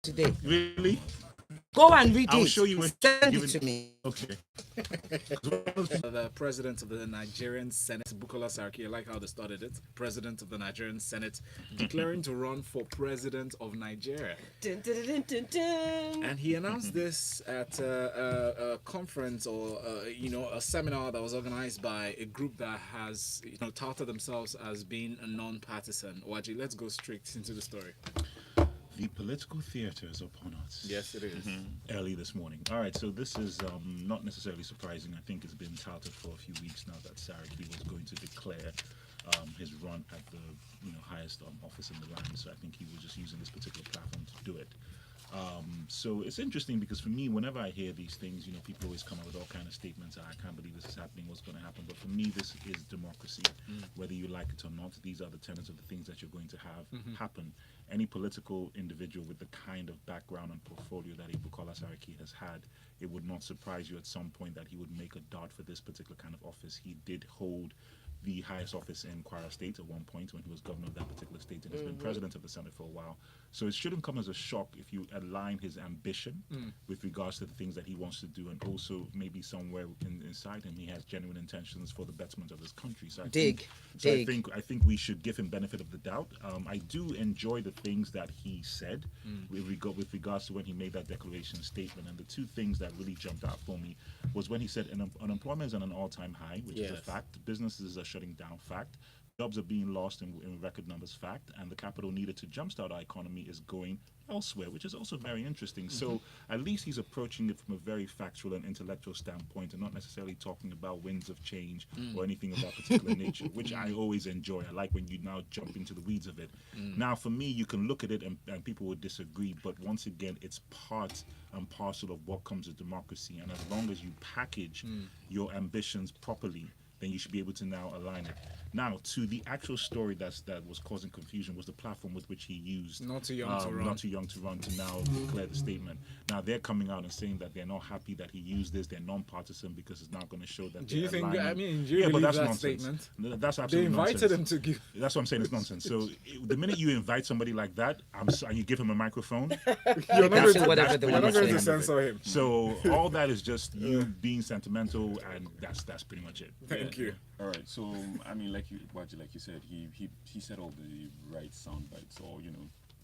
today. Really? Go and read I'll it. show you when Send you it to me. Okay. The president of the Nigerian Senate, Bukola Saraki, I like how they started it. President of the Nigerian Senate declaring to run for president of Nigeria. Dun, dun, dun, dun, dun. And he announced this at a conference or a seminar that was organized by a group that has touted themselves as being a non-partisan. Nwaji, let's go straight into the story. The political theater is upon us. Yes, it is. Early this morning. All right, so this is not necessarily surprising. I think it's been touted for a few weeks now that Saraki was going to declare his run at the highest office in the land. So I think he was just using this particular platform to do it. So it's interesting because for me, whenever I hear these things, people always come up with all kind of statements. I can't believe this is happening. What's going to happen? But for me, this is democracy. Whether you like it or not, these are the tenets of the things that you're going to have happen. Any political individual with the kind of background and portfolio that Bukola Saraki has had, it would not surprise you at some point that he would make a dart for this particular kind of office. He did hold the highest office in Kwara State at one point when he was governor of that particular state and has been president of the Senate for a while. So it shouldn't come as a shock if you align his ambition with regards to the things that he wants to do, and also maybe somewhere inside him he has genuine intentions for the betterment of his country. So I think we should give him benefit of the doubt. I do enjoy the things that he said with regards to when he made that declaration statement, and the two things that really jumped out for me was when he said unemployment is at an all-time high, which is a fact. Businesses are shutting down, fact. Jobs are being lost in record numbers, fact, and the capital needed to jumpstart our economy is going elsewhere, which is also very interesting. So at least he's approaching it from a very factual and intellectual standpoint and not necessarily talking about winds of change or anything of that particular nature, which I always enjoy. I like when you now jump into the weeds of it. Now, for me, you can look at it and people would disagree, but once again, it's part and parcel of what comes with democracy. And as long as you package your ambitions properly, then you should be able to now align it. Now, to the actual story that was causing confusion was the platform with which he used. Not too young to run. Not too young to run to now declare the statement. Now, they're coming out and saying that they're not happy that he used this. They're non-partisan because it's not going to show that. Do you think? aligning. I mean, do you believe but that's that nonsense. statement? That's absolutely nonsense. They invited him to give. That's what I'm saying. It's nonsense. So the minute you invite somebody like that, and you give him a microphone, You're not whatever they going want to to say. censor him. So all that is just you being sentimental, and that's pretty much it. Thank you. All right. So I mean, like you said, he said all the right sound bites, or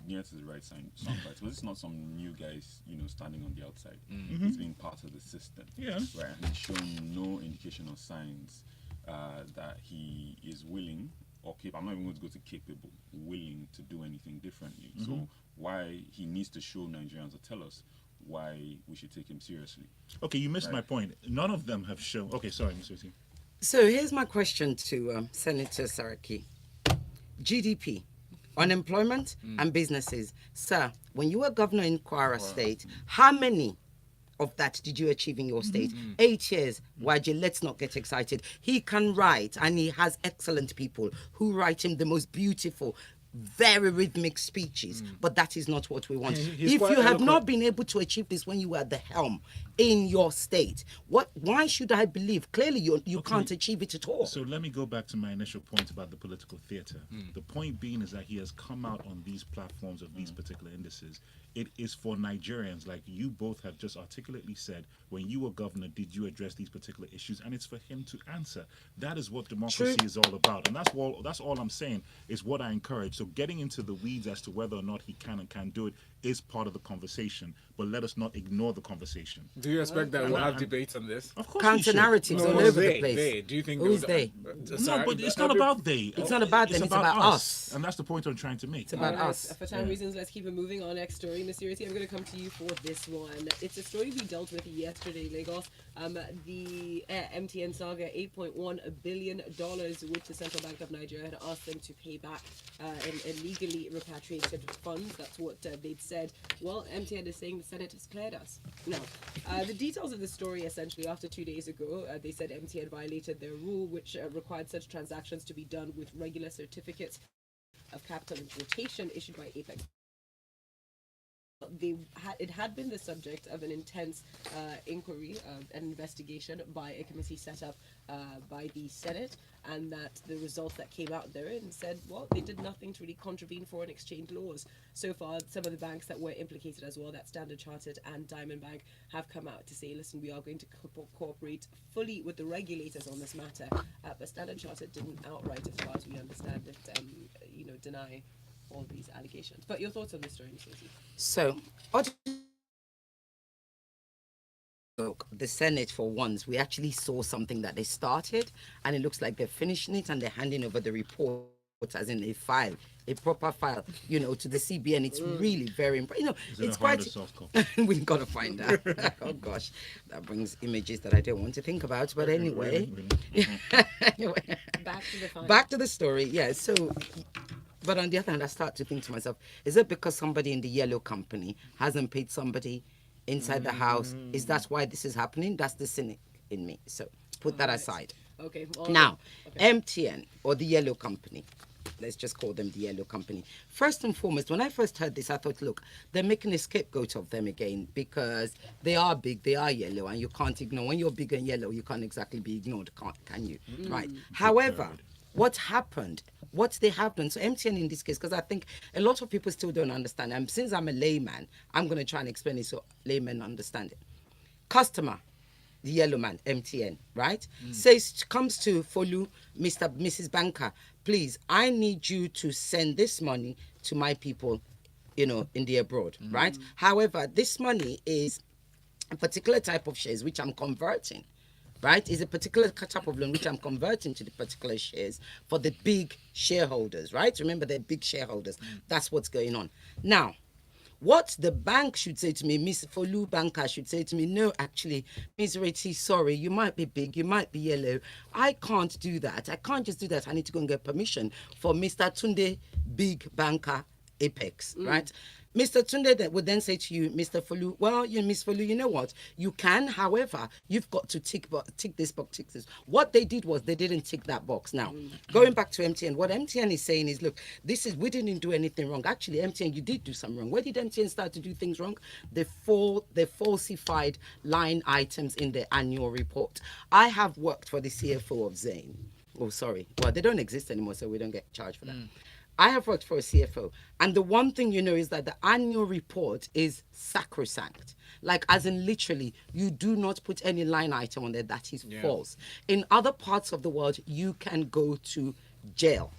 near to the right sound bites. But it's not some new guys, standing on the outside. He's being part of the system. Yeah. Right. And he's showing no indication or signs that he is willing or capable. I'm not even going to go to capable, willing to do anything differently. So why he needs to show Nigerians or tell us why we should take him seriously. Okay, you missed my point. None of them have shown. Okay, sorry, Mr. T. So here's my question to Senator Saraki. GDP, unemployment and businesses. Sir, when you were governor in Kwara State, how many of that did you achieve in your state? 8 years. Nwaji, let's not get excited. He can write, and he has excellent people who write him the most beautiful, very rhythmic speeches, but that is not what we want. If you have not been able to achieve this when you were at the helm in your state, why should I believe? Clearly, you can't achieve it at all. So let me go back to my initial point about the political theater. The point being is that he has come out on these platforms of these particular indices. It is for Nigerians, like you both have just articulately said, when you were governor, did you address these particular issues? And it's for him to answer. That is what democracy is all about. And that's all I'm saying is what I encourage. So getting into the weeds as to whether or not he can and can't do it is part of the conversation, but let us not ignore the conversation. Do you expect that we'll have debates on this? Of course, Counter narratives all over the place. They. Do you think Who is they? No, but it's not about they. It's not about them. It's about us. And that's the point I'm trying to make. It's about us. For time reasons, let's keep it moving. Our next story, Miss Ireti, I'm going to come to you for this one. It's a story we dealt with yesterday, Lagos. The MTN saga, $8.1 billion, which the Central Bank of Nigeria had asked them to pay back in illegally repatriated funds. That's what they'd said. Well, MTN is saying the Senate has cleared us. Now, the details of the story, essentially, after 2 days ago, they said MTN violated their rule, which required such transactions to be done with regular certificates of capital importation issued by Apex. It had been the subject of an intense inquiry and investigation by a committee set up by the Senate. and that the results that came out there and said, well, they did nothing to really contravene foreign exchange laws. So far, some of the banks that were implicated as well, that Standard Chartered and Diamond Bank, have come out to say, listen, we are going to cooperate fully with the regulators on this matter. But Standard Chartered didn't outright, as far as we understand it, deny all these allegations. But your thoughts on this story, Ms. Rosie? So, the Senate, for once, we actually saw something that they started, and it looks like they're finishing it and they're handing over the report as in a file, a proper file, to the CBN. It's really very important. It's quite. Soft copy? We've got to find out. Oh gosh, that brings images that I don't want to think about. But anyway, anyway, back to the story. Yeah. So, but on the other hand, I start to think to myself: is it because somebody in the yellow company hasn't paid somebody inside the house? Is that why this is happening? That's the cynic in me. So put that aside. Okay. Now, MTN, or the yellow company, let's just call them the yellow company. First and foremost, when I first heard this, I thought, look, they're making a scapegoat of them again because they are big, they are yellow, and you can't ignore. When you're big and yellow, you can't exactly be ignored, can you? Right. However, what happened, what they have done, so MTN in this case, because I think a lot of people still don't understand, and since I'm a layman, I'm going to try and explain it so laymen understand it. Customer, the yellow man, MTN, right? Comes to Folu, Mrs. Banker, please, I need you to send this money to my people, in the abroad, right? However, this money is a particular type of shares which I'm converting, right? Is a particular type of loan which I'm converting to the particular shares for the big shareholders, right? Remember, they're big shareholders. That's what's going on. Now, what the bank should say to me, Miss Folu Banker should say to me, no, actually, Miss Ireti, sorry, you might be big, you might be yellow. I can't do that. I can't just do that. I need to go and get permission for Mr. Tunde Big Banker Apex, right? Mr. Tunde would then say to you, Mr. Folu, well, Miss Folu, you know what? You can, however, you've got to tick this box, tick this. What they did was they didn't tick that box. Now, going back to MTN, what MTN is saying is, look, we didn't do anything wrong. Actually, MTN, you did do something wrong. Where did MTN start to do things wrong? They falsified line items in their annual report. I have worked for the CFO of Zain. Oh, sorry. Well, they don't exist anymore, so we don't get charged for that. I have worked for a CFO, and the one thing is that the annual report is sacrosanct. Like, as in literally, you do not put any line item on there that is false. In other parts of the world, you can go to jail.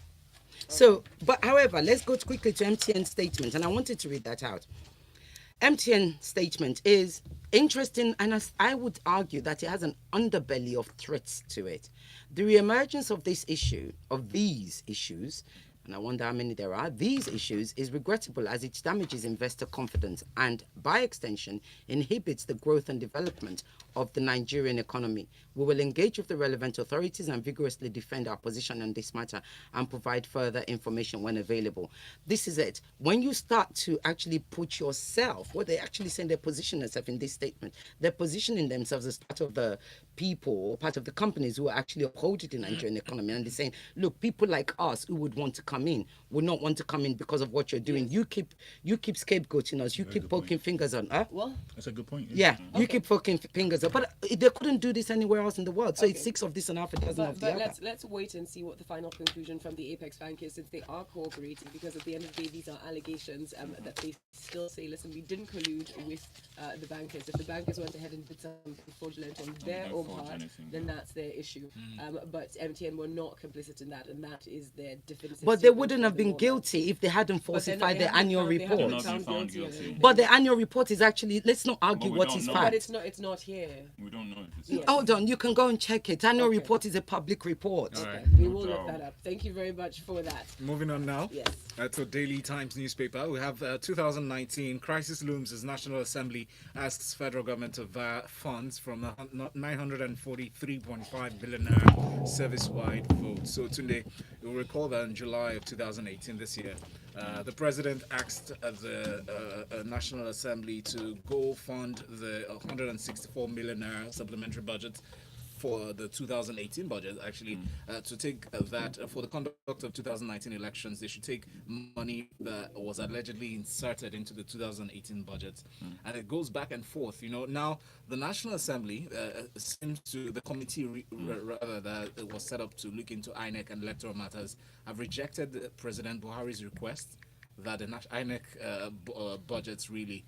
So, but however, let's go quickly to MTN statement, and I wanted to read that out. MTN statement is interesting, and I would argue that it has an underbelly of threats to it. The reemergence of these issues, and I wonder how many there are, these issues is regrettable as it damages investor confidence and, by extension, inhibits the growth and development of the Nigerian economy. We will engage with the relevant authorities and vigorously defend our position on this matter and provide further information when available. This is it. When you start to actually put yourself, what they actually saying, they position themselves in this statement, they're positioning themselves as part of the people or part of the companies who are actually upholding the Nigerian economy, and they're saying, look, people like us who would want to come in would not want to come in because of what you're doing. You keep scapegoating us. You keep poking fingers on us. Well, that's a good point. Yeah, you keep poking fingers on. But they couldn't do this anywhere else in the world. So it's 6 of this and half a dozen of the other. Let's wait and see what the final conclusion from the Apex Bank is, since they are cooperating, because at the end of the day, these are allegations that they still say, listen, we didn't collude with the bankers. If the bankers went ahead and did something fraudulent on their own part, then that's their issue. But MTN were not complicit in that, and that is their definitive. But they wouldn't have been guilty if they hadn't falsified the annual report. But the annual report is actually, let's not argue what is fact. But it's not here. We don't know if it's Hold on, you can go and check it. Annual report is a public report. Okay, we will look that up. Thank you very much for that. Moving on now. Yes. To Daily Times newspaper, we have 2019 crisis looms as National Assembly asks federal government to funds from the 943.5 billion Service Wide Vote. So Tunde, you'll recall that in July of 2018, this year, the president asked the National Assembly to go fund the 164 million supplementary budget for the 2018 budget, actually, to take that for the conduct of 2019 elections, they should take money that was allegedly inserted into the 2018 budget. And it goes back and forth. Now the National Assembly seems to, the committee rather that was set up to look into INEC and electoral matters, have rejected President Buhari's request that the INEC budgets really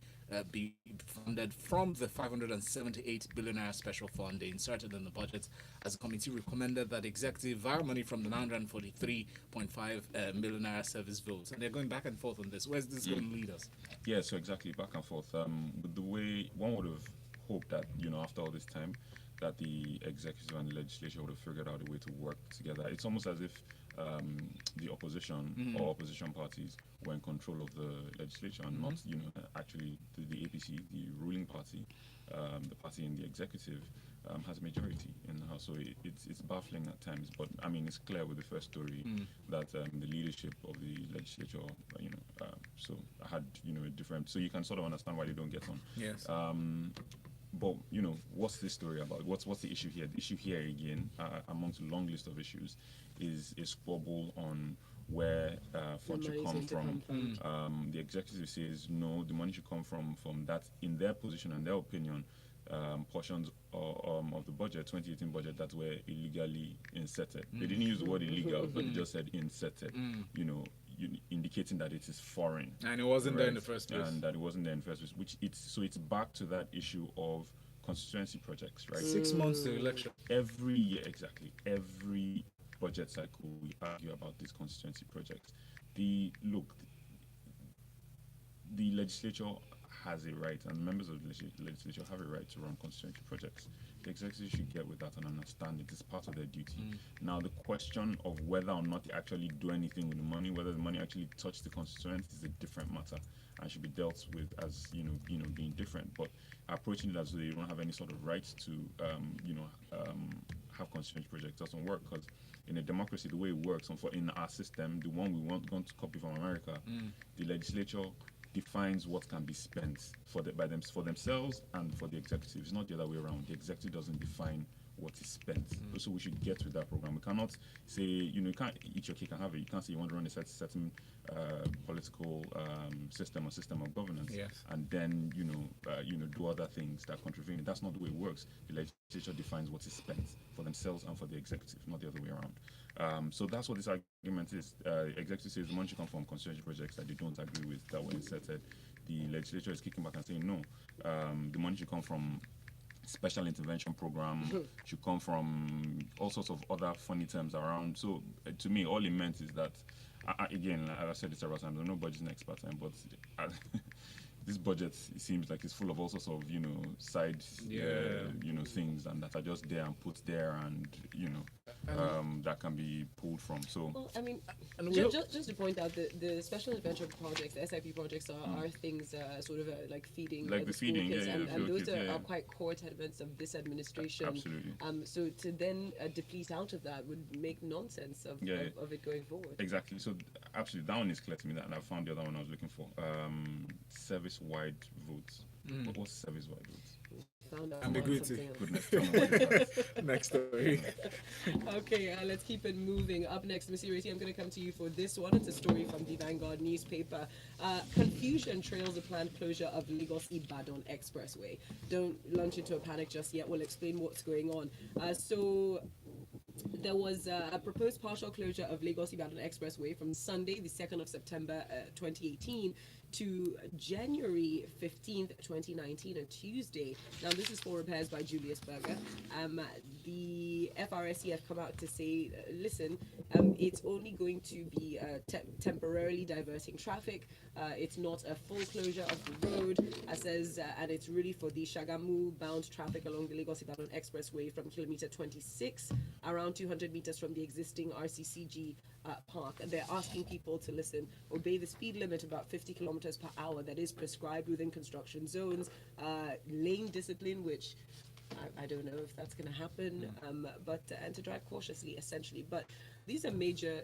be funded from the 578 billion naira special fund they inserted in the budget, as the committee recommended that the executive via money from the 943.5 million naira service vote. And they're going back and forth on this. Where's this going to lead us? Yeah, so exactly, back and forth. With the way one would have hoped that, after all this time, that the executive and the legislature would have figured out a way to work together. It's almost as if the opposition or opposition parties were in control of the legislature and not, actually the APC, the ruling party, the party in the executive, has a majority in the House. So it's baffling at times. But I mean, it's clear with the first story that the leadership of the legislature, so had, a different. So you can sort of understand why they don't get on. Yes. But what's this story about? What's the issue here? The issue here again, amongst a long list of issues, is a squabble on where funds should come from. The executive says no, the money should come from that, in their position and their opinion, portions of the budget, 2018 budget, that were illegally inserted. They didn't use the word illegal, but they just said inserted. Indicating that it is foreign, and it wasn't there in the first place, and that it wasn't there in the first place. It's back to that issue of constituency projects, right? 6 months to election. Every year, exactly. Every budget cycle, we argue about these constituency projects. The legislature has a right, and members of the legislature have a right to run constituency projects. The executive should get with that and understand it is part of their duty. Now, the question of whether or not they actually do anything with the money, whether the money actually touches the constituents, is a different matter and should be dealt with as being different. But approaching it as though they don't have any sort of right to have constituency projects doesn't work, because in a democracy, the way it works, in our system, the one we want to copy from America, the legislature defines what can be spent for themselves and for the executive. It's not the other way around. The executive doesn't define what is spent. So we should get with that program. We cannot say, you can't eat your cake and have it. You can't say you want to run a certain political system or system of governance, and then do other things that contravene it. That's not the way it works. The legislature defines what is spent for themselves and for the executive, not the other way around. So that's what this argument is. Executive says the money should come from constituency projects that they don't agree with, that were inserted. The legislature is kicking back and saying no. The money should come from special intervention program, should come from all sorts of other funny terms around. So to me, all it meant is that, again, like I said it several times, I'm no budgeting expert, but this budget, it seems like it's full of all sorts of side things, and that are just there and put there, and that can be pulled from. So well, I mean, just to point out, the special intervention projects, the SIP projects, are things sort of like feeding, like the feeding, kids, and those kids, are quite core elements of this administration. Absolutely. So to then deplete out of that would make nonsense of it going forward. Exactly. So absolutely, that one is clear to me, that, and I found the other one I was looking for. Service wide votes. What's service wide votes? Ambiguity. Next story. Okay, let's keep it moving. Up next, Ms. Ireti, I'm going to come to you for this one. It's a story from the Vanguard newspaper. Confusion trails the planned closure of Lagos-Ibadan expressway. Don't launch into a panic just yet. We'll explain what's going on. So there was a proposed partial closure of Lagos-Ibadan expressway from Sunday, the 2nd of September 2018, to January 15th, 2019, a Tuesday. Now, this is for repairs by Julius Berger. The FRSC have come out to say, listen, it's only going to be temporarily diverting traffic. It's not a full closure of the road, says, and it's really for the Shagamu-bound traffic along the Lagos-Ibadan expressway from kilometer 26, around 200 meters from the existing RCCG park. And they're asking people to listen, obey the speed limit about 50 kilometers per hour that is prescribed within construction zones, lane discipline, which I don't know if that's going to happen, but and to drive cautiously, essentially. But this is a major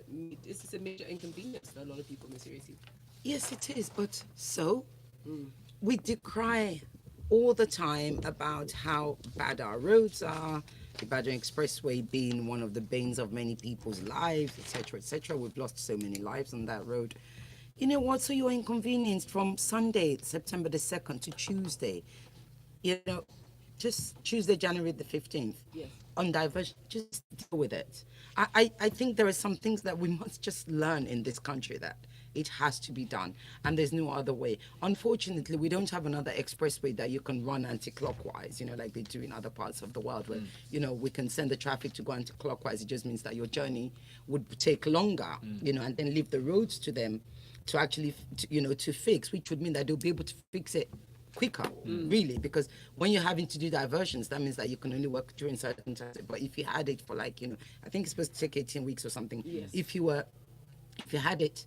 inconvenience for a lot of people, Ms. Ireti. Yes, it is. But so we decry all the time about how bad our roads are, Ibadan Expressway being one of the banes of many people's lives, etc., etc. We've lost so many lives on that road. You know what? So you're inconvenienced from Sunday, September the 2nd to Tuesday. You know, just Tuesday, January the 15th. Yes. On diversion, just deal with it. I think there are some things that we must just learn in this country, that it has to be done, and there's no other way. Unfortunately, we don't have another expressway that you can run anti-clockwise, you know, like they do in other parts of the world, where, you know, we can send the traffic to go anti-clockwise. It just means that your journey would take longer, you know, and then leave the roads to them to actually, to fix, which would mean that they'll be able to fix it quicker, really, because when you're having to do diversions, that means that you can only work during certain times. But if you had it for, like, you know, I think it's supposed to take 18 weeks or something. Yes. If you had it,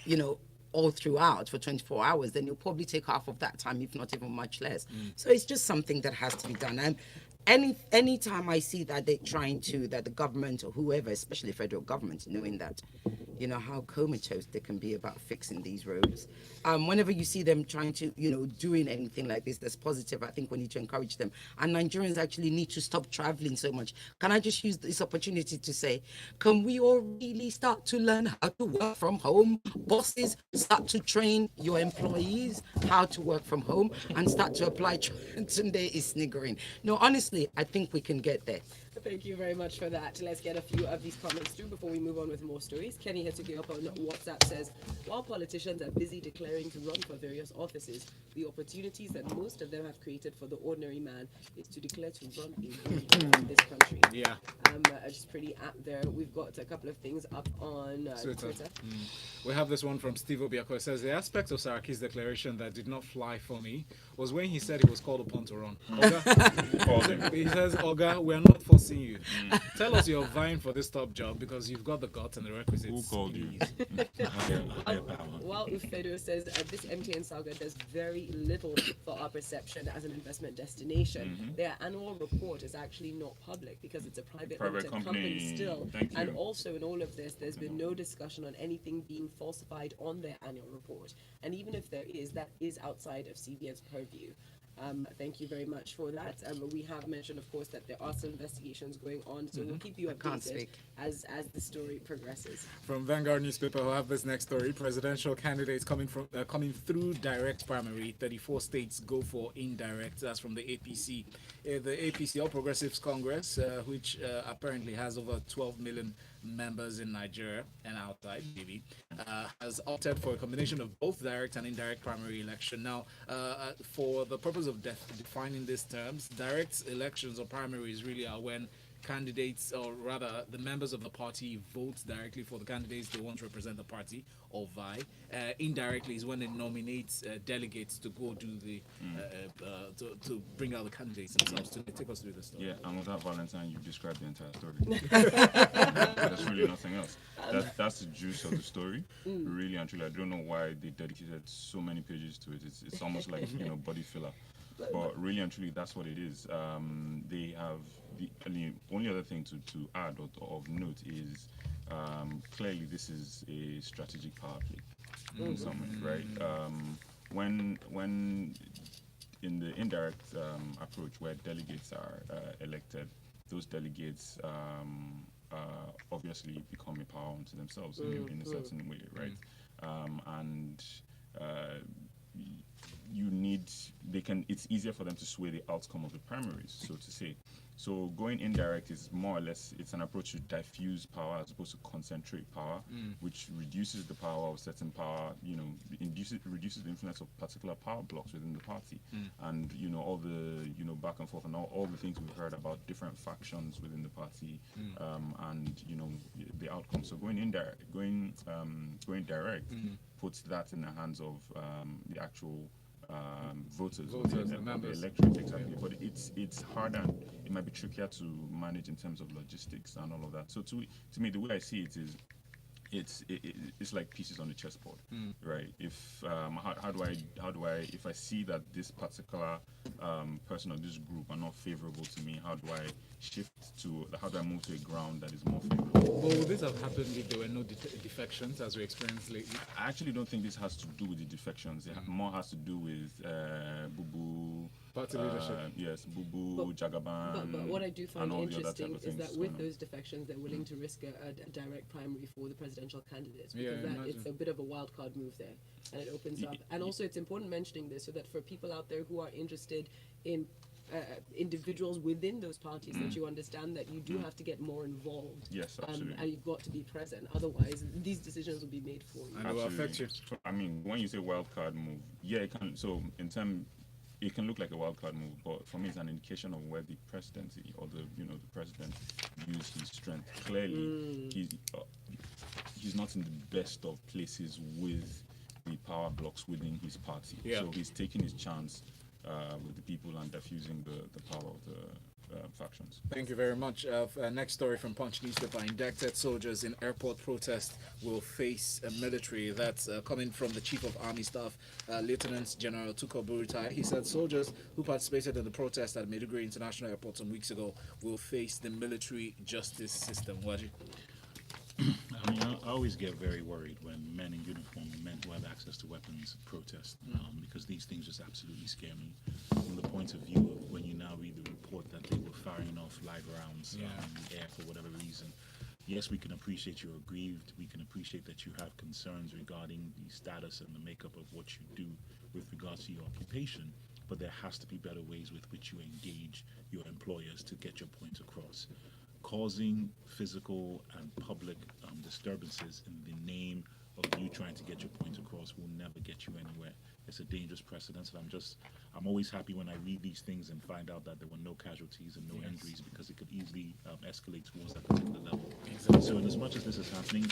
you know, all throughout for 24 hours, then you'll probably take half of that time, if not even much less. So it's just something that has to be done. And any time I see that they're trying to, that the government or whoever, especially federal government, knowing that, you know, how comatose they can be about fixing these roads. Whenever you see them trying to, you know, doing anything like this that's positive, I think we need to encourage them. And Nigerians actually need to stop traveling so much. Can I just use this opportunity to say, can we all really start to learn how to work from home? Bosses, start to train your employees how to work from home and start to apply. Tunde is sniggering. No, honestly, I think we can get there. Thank you very much for that. Let's get a few of these comments through before we move on with more stories. Kenny Hetuki up on WhatsApp says, while politicians are busy declaring to run for various offices, the opportunities that most of them have created for the ordinary man is to declare to run a vote in this country. Yeah. It's pretty apt there. We've got a couple of things up on Twitter. We have this one from Steve Obiako. It says, the aspect of Saraki's declaration that did not fly for me was when he said he was called upon to run. Oga, he says, Oga, we are not forcing you. Tell us you're vying for this top job because you've got the guts and the requisites. Who called you? While Ufedo says this MTN saga does very little for our perception as an investment destination, their annual report is actually not public because it's a private limited company still. And also in all of this, there's been no discussion on anything being falsified on their annual report. And even if there is, that is outside of CBN's purview. Thank you very much for that. We have mentioned, of course, that there are some investigations going on, so we'll keep you updated as the story progresses. From Vanguard newspaper, who have this next story: presidential candidates coming through direct primary. 34 states go for indirect. That's from the APC. The APC, All Progressives Congress, which apparently has over 12 million members in Nigeria and outside, maybe, has opted for a combination of both direct and indirect primary election. Now, for the purpose of defining these terms, direct elections or primaries really are when candidates, or rather the members of the party, vote directly for the candidates they want to represent the party or vie. Indirectly is when they nominate delegates to go do the to bring out the candidates themselves. To take us through the story. Yeah, and without Valentine, you've described the entire story. There's really nothing else. That's the juice of the story. Really and truly, I don't know why they dedicated so many pages to it. It's almost like, you know, body filler. But really and truly, that's what it is. They have the only other thing to add or of note is clearly this is a strategic power play in some way, right? When in the indirect approach where delegates are elected, those delegates obviously become a power unto themselves in a certain way, right? And it's easier for them to sway the outcome of the primaries, so to say. So going indirect is more or less, it's an approach to diffuse power as opposed to concentrate power, which reduces the power of certain power, you know, reduces the influence of particular power blocks within the party. And, you know, all the, you know, back and forth and all the things we've heard about different factions within the party, and, you know, the outcome. So going direct puts that in the hands of the actual voters, the members, the electorate, exactly. But it's harder. It might be trickier to manage in terms of logistics and all of that. So to me, the way I see it is, it's like pieces on the chessboard, right? If how do I if I see that this particular person or this group are not favorable to me, how do I move to a ground that is more favorable? Well, would this have happened if there were no defections as we experienced lately? I actually don't think this has to do with the defections. It more has to do with boo-boo party leadership. Yes, Bubu, Jagaban. But what I do find and all the other type interesting of is things that with going on. those defections, they're willing to risk a direct primary for the presidential candidates, Yeah, because that it's imagine. a bit of a wild card move there, and it opens up. And also, it's important mentioning this so that for people out there who are interested in individuals within those parties, that you understand that you do have to get more involved. Yes, absolutely. And you've got to be present. Otherwise, these decisions will be made for you. And it will affect you. So, I mean, when you say wild card move, yeah, it can. So in term, it can look like a wild card move, but for me, it's an indication of where the presidency or the president used his strength. Clearly, he's not in the best of places with the power blocks within his party. Yeah. So he's taking his chance with the people and diffusing the power of the factions. Thank you very much. Next story from Punch newspaper: Indicted soldiers in airport protest will face military. That's coming from the Chief of Army Staff, Lieutenant General Tukur Buratai. He said soldiers who participated in the protest at Maiduguri International Airport some weeks ago will face the military justice system. Waji? I mean, I always get very worried when men in uniform, men who have access to weapons, protest, because these things just absolutely scare me. From the point of view of when you now read the report that they were firing off live rounds in the air for whatever reason. Yes, we can appreciate you're aggrieved. We can appreciate that you have concerns regarding the status and the makeup of what you do with regards to your occupation, but there has to be better ways with which you engage your employers to get your point across. Causing physical and public disturbances in the name of you trying to get your point across will never get you anywhere. It's a dangerous precedent, and I'm always happy when I read these things and find out that there were no casualties and no injuries, because it could easily escalate towards that particular level. Exactly. So, in as much as this is happening,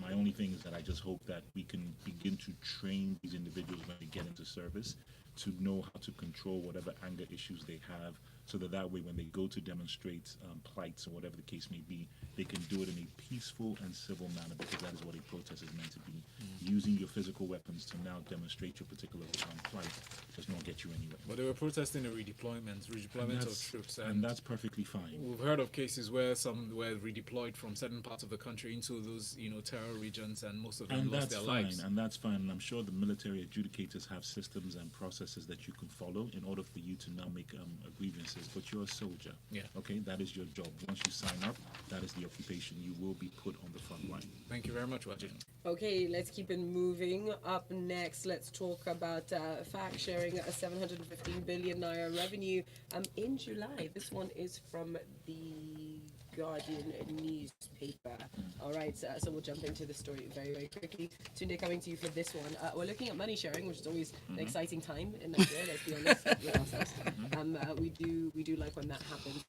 my only thing is that I just hope that we can begin to train these individuals when they get into service to know how to control whatever anger issues they have, so that way when they go to demonstrate plights or whatever the case may be, they can do it in a peaceful and civil manner, because that is what a protest is meant to be. Using your physical weapons to now demonstrate your particular plight does not get you anywhere. But they were protesting a redeployment of troops, and that's perfectly fine. we've heard of cases where some were redeployed from certain parts of the country into those, terror regions, and most of them And lost that's their fine, lives. and that's fine. And I'm sure the military adjudicators have systems and processes that you can follow in order for you to now make grievances. But you're a soldier. Yeah. Okay, that is your job. Once you sign up, that is the occupation. You will be put on the front line. Thank you very much, Waji. Okay, let's keep it moving. Up next, let's talk about FAAC sharing a 715 billion naira revenue in July. This one is from the Guardian newspaper. All right, so we'll jump into the story very, very quickly. Tunde, coming to you for this one. We're looking at money sharing, which is always an exciting time in Nigeria, let's be honest with ourselves. We do like when that happens.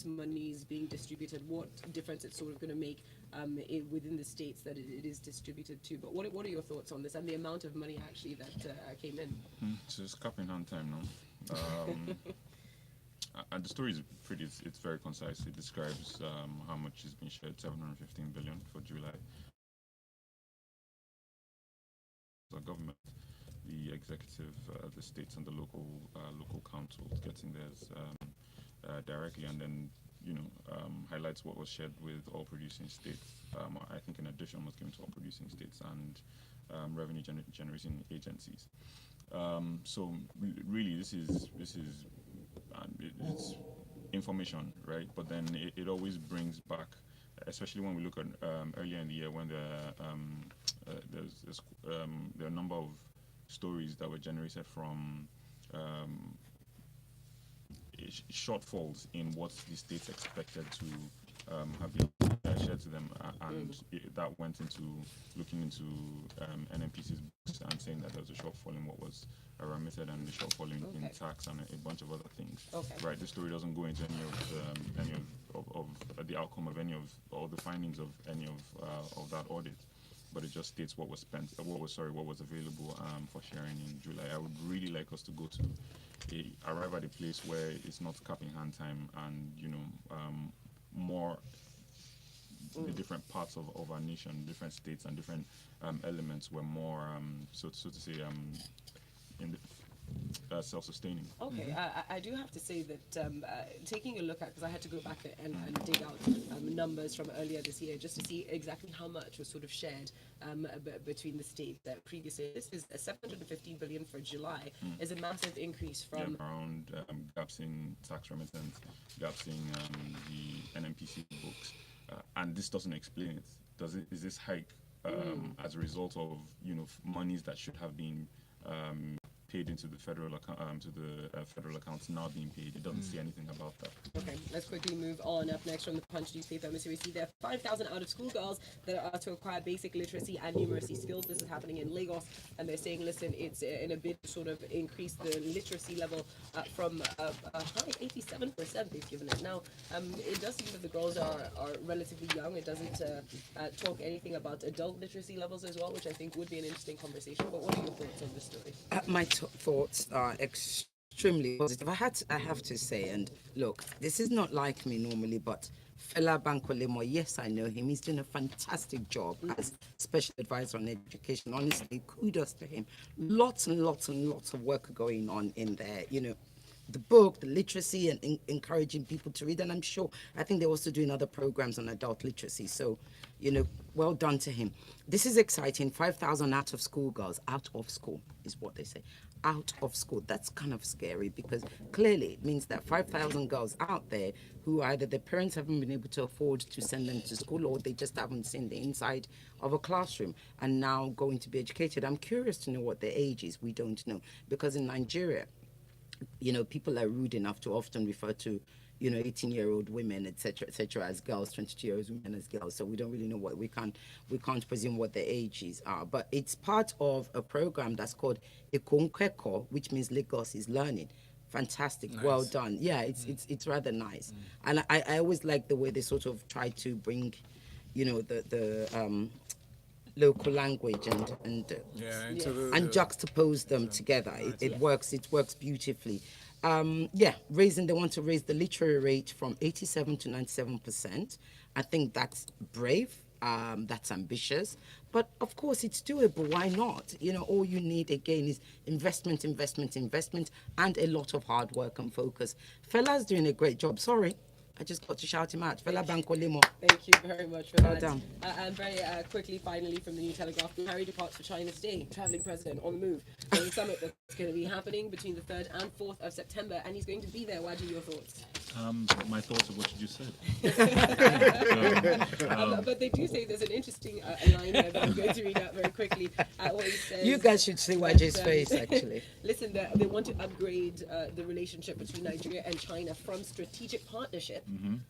Money is being distributed, what difference it's sort of going to make within the states that it is distributed to. But what are your thoughts on this and the amount of money actually that came in? So it's cup in hand time now. And the story is it's very concise. It describes how much has been shared, 715 billion for July. The government, the executive, the states and the local councils getting theirs directly, and then highlights what was shared with all producing states. I think in addition was given to all producing states and revenue generating agencies. So really, this is it's information, right? But then it always brings back, especially when we look at earlier in the year when there are a number of stories that were generated from shortfalls in what the states expected to have been shared to them, and that went into looking into NNPC's books and saying that there was a shortfall in what was remitted and the shortfall in tax and a bunch of other things. Okay. Right, this story doesn't go into any of the outcome of any of or the findings of any of that audit, but it just states what was spent, what was available for sharing in July. I would really like us to go to arrive at a place where it's not cap in hand time, and more the different parts of our nation, different states and different elements were more so to say self-sustaining. Okay, I do have to say that taking a look at, because I had to go back and dig out numbers from earlier this year just to see exactly how much was sort of shared between the states previously. This is 715 billion for July, is a massive increase from Around gaps in tax remittance, gaps in the NMPC books, and this doesn't explain it. Is this hike as a result of monies that should have been paid into the federal account to the federal accounts now being paid? It doesn't say anything about that. Okay, let's quickly move on. Up next from the Punch newspaper, we see there are 5,000 out-of-school girls that are to acquire basic literacy and numeracy skills. This is happening in Lagos, and they're saying, listen, it's in a bid to sort of increase the literacy level from a high 87% they've given it. Now, it does seem that the girls are relatively young. It doesn't talk anything about adult literacy levels as well, which I think would be an interesting conversation. But what are your thoughts on this story? My thoughts are extremely positive. I have to say, and look, this is not like me normally, but Fela Bankolemo, yes, I know him. He's doing a fantastic job as special advisor on education. Honestly, kudos to him. Lots and lots and lots of work going on in there. The book, the literacy, and encouraging people to read. And I think they're also doing other programs on adult literacy. So, well done to him. This is exciting. 5,000 out of school girls. Out of school is what they say. Out of school. That's kind of scary, because clearly it means that 5,000 girls out there who either their parents haven't been able to afford to send them to school, or they just haven't seen the inside of a classroom, and now going to be educated. I'm curious to know what their age is. We don't know, because in Nigeria, people are rude enough to often refer to 18-year-old women, etc., as girls, 22-year-old women as girls. So we don't really know we can't presume what their ages are. But it's part of a program that's called Ikonkeko, which means Lagos is learning. Fantastic, nice. Well done. Yeah, it's rather nice. And I always like the way they sort of try to bring, the local language and juxtapose them together. It works beautifully. They want to raise the literary rate from 87 to 97%. I think that's brave. That's ambitious. But of course, it's doable. Why not? All you need, again, is investment, and a lot of hard work and focus. Fela's doing a great job. Sorry, I just got to shout him out. Fela Bankolemo. Thank you very much for that. Done. And very quickly, finally, from the New Telegraph, Buhari departs for China today, traveling president on the move. So the summit that's going to be happening between the 3rd and 4th of September, and he's going to be there. Waji, your thoughts? My thoughts of what you just said. But they do say there's an interesting line there that I'm going to read out very quickly. Where he says, you guys should see Waji's face, actually. Listen, they want to upgrade the relationship between Nigeria and China from strategic partnership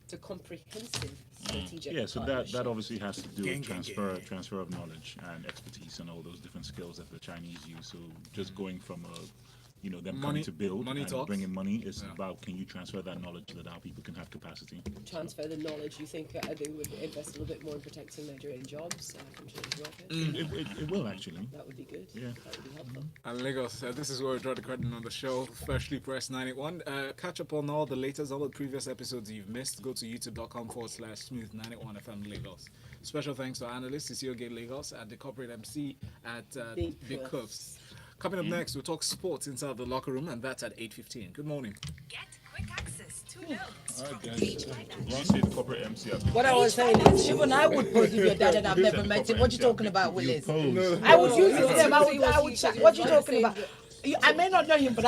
to comprehensive strategic so partnership. that obviously has to do with transfer of knowledge and expertise and all those different skills that the Chinese use. So just going from them coming to build and bringing money is about, can you transfer that knowledge so that our people can have capacity? Transfer the knowledge. You think they would invest a little bit more in protecting Nigerian jobs from Chinese workers? It will, actually. That would be good. Yeah. That would be helpful. And Lagos, this is where we draw the curtain on the show. Freshly pressed 981. Catch up on all the latest, all the previous episodes you've missed. Go to youtube.com/smooth981FM Lagos. Special thanks to Analysts, Isiogate Lagos, and the corporate MC at Big Cuffs. Coming up next, we'll talk sports inside the locker room, and that's at 8:15. Good morning. Get quick access to notes All right, from guys. page like that. Ron said the corporate MC. What I was saying is, even I would pose with your dad, and I've never met him. What you talking about, Willis? I would use his name. I would chat. What you talking about? I may not know him, but